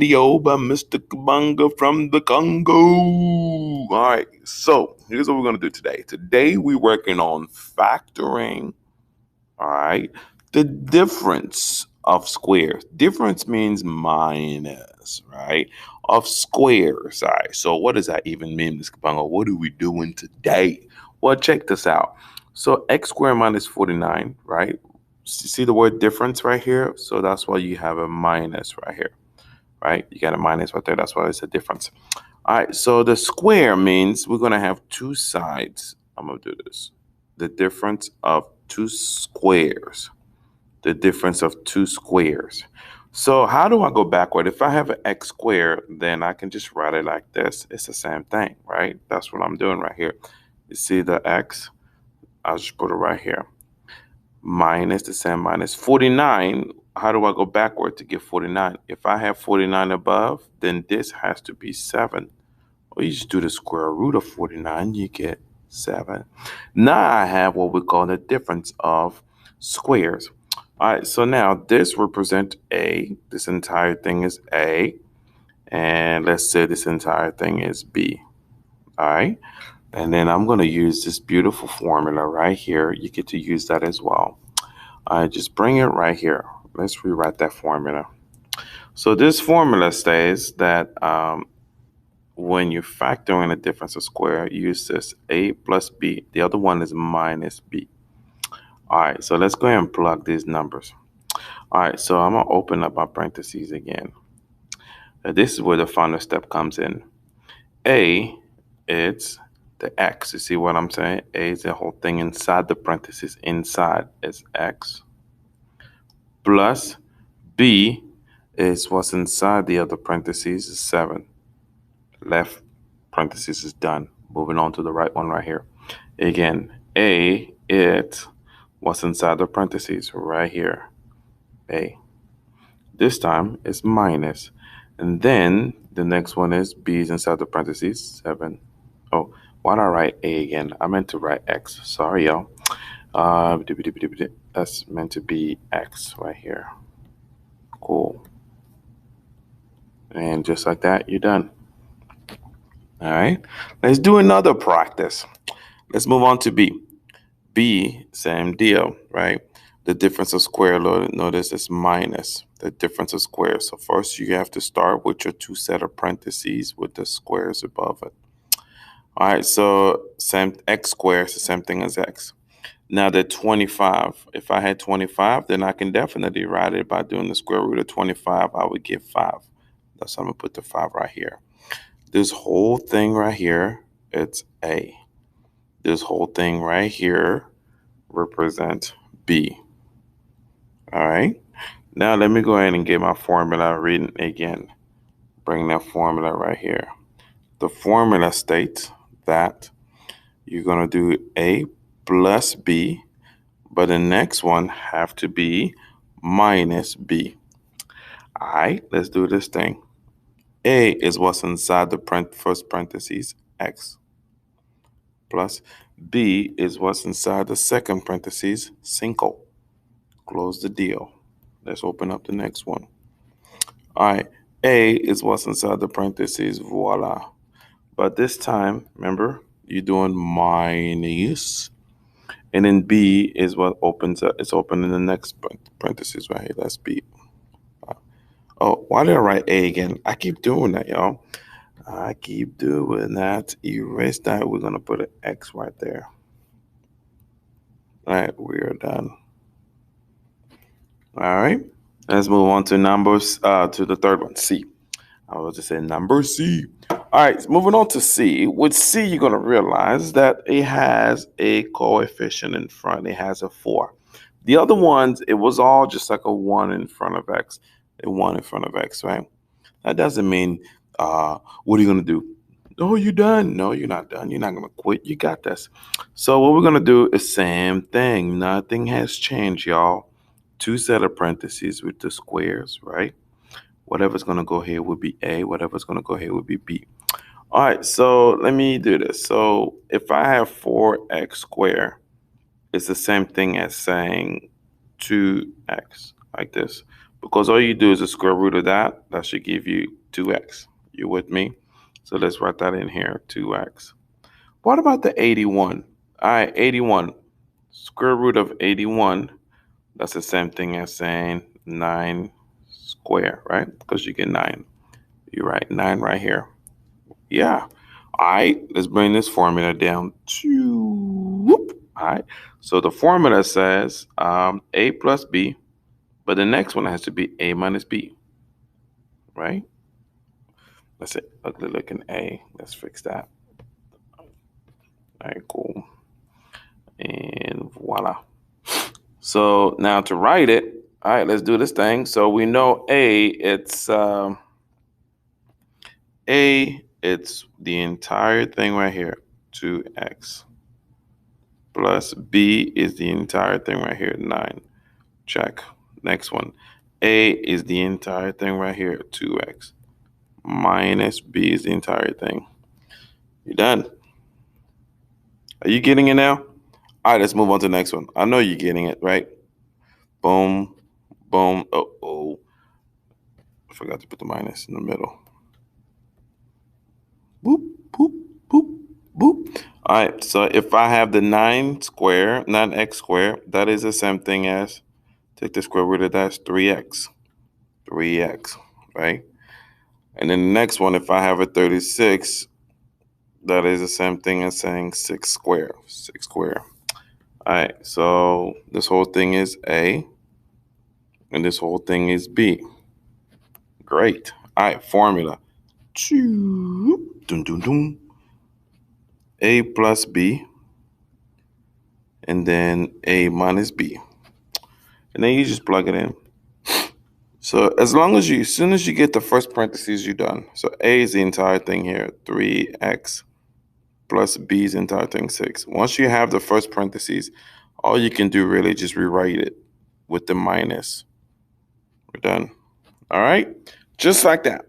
Video by Mr. Kabanga from the Congo. All right, so here's what we're gonna do today. Today we're working on factoring. All right, the difference of squares. Difference means minus, right? Of squares. All right. So what does that even mean, Mr. Kabanga? What are we doing today? Well, check this out. So x squared minus 49, right? See the word difference right here? So that's why you have a minus right here, right? You got a minus right there. That's why it's a difference. All right, so the square means we're going to have two sides. I'm going to do this. The difference of two squares. The difference of two squares. So how do I go backward? If I have an x squared, then I can just write it like this. It's the same thing, right? That's what I'm doing right here. You see the x? I'll just put it right here. Minus the same minus 49. How do I go backward to get 49? If I have 49 above, then this has to be 7. Or you just do the square root of 49, you get 7. Now I have what we call the difference of squares. All right, so now this represents A. This entire thing is A. And let's say this entire thing is B. All right. And then I'm going to use this beautiful formula right here. You get to use that as well. I just bring it right here. Let's rewrite that formula. So this formula says that when you factor in a difference of square, you use this a plus b. The other one is minus b. All right, so let's go ahead and plug these numbers. All right, so I'm going to open up my parentheses again. This is where the final step comes in. A, it's the x. You see what I'm saying? A is the whole thing inside the parentheses. Inside is x. Plus B is what's inside the other parentheses is 7. Left parentheses is done. Moving on to the right one right here. Again, A, it's what's inside the parentheses right here. A. This time it's minus. And then the next one is B is inside the parentheses, 7. Oh, why did I write A again? I meant to write X. Sorry, y'all. That's meant to be X right here. Cool. And just like that, you're done. All right. Let's do another practice. Let's move on to B. B, same deal, right? The difference of square, notice is minus the difference of squares. So first you have to start with your two set of parentheses with the squares above it. All right, so same x squared is the same thing as x. Now the 25, if I had 25, then I can definitely write it by doing the square root of 25. I would get 5. That's why I'm going to put the 5 right here. This whole thing right here, it's A. This whole thing right here represents B. All right. Now let me go ahead and get my formula written again. Bring that formula right here. The formula states that you're going to do A plus B, but the next one have to be minus B. All right, let's do this thing. A is what's inside the first parentheses, X, plus B is what's inside the second parentheses, 5. Close the deal. Let's open up the next one. All right, A is what's inside the parentheses, voila. But this time, remember, you're doing minus. And then B is what opens up. It's open in the next parentheses right here. That's B. Oh, why did I write A again? I keep doing that, y'all. I keep doing that. Erase that. We're going to put an X right there. All right, we are done. All right, let's move on to numbers, to the third one, C. I was just saying number C. All right, moving on to C. With C, you're going to realize that it has a coefficient in front. It has a 4. The other ones, it was all just like a 1 in front of X. A 1 in front of X, right? That doesn't mean, what are you going to do? Oh, you're done. No, you're not done. You're not going to quit. You got this. So what we're going to do is same thing. Nothing has changed, y'all. Two set of parentheses with the squares, right? Whatever's going to go here would be A. Whatever's going to go here would be B. All right, so let me do this. So if I have 4x squared, it's the same thing as saying 2x, like this. because all you do is the square root of that. That should give you 2x. You with me? So let's write that in here, 2x. What about the 81? All right, 81. Square root of 81, that's the same thing as saying 9 square, right? Because you get 9. You write 9 right here. Yeah. All right, let's bring this formula down. All right, so the formula says a plus b, but the next one has to be a minus b, right? Let's say ugly looking a. Let's fix that. All right, cool. And voila. So now to write it, all right, let's do this thing. So we know it's the entire thing right here, 2x. Plus b is the entire thing right here, 9. Check. Next one. A is the entire thing right here, 2x. Minus b is the entire thing. You're done. Are you getting it now? All right, let's move on to the next one. I know you're getting it, right? Boom, boom. Oh, I forgot to put the minus in the middle. Boop, boop, boop, boop. All right, so if I have the 9x squared, that is the same thing as, take the square root of that's 3x. 3x, right? And then the next one, if I have a 36, that is the same thing as saying 6 squared. 6 squared. All right, so this whole thing is A, and this whole thing is B. Great. All right, formula. Dun, dun, dun. A plus B, and then A minus B. And then you just plug it in. So as soon as you get the first parentheses, you're done. So A is the entire thing here, 3x plus B's entire thing, 6. Once you have the first parentheses, all you can do really just rewrite it with the minus. We're done. All right? Just like that.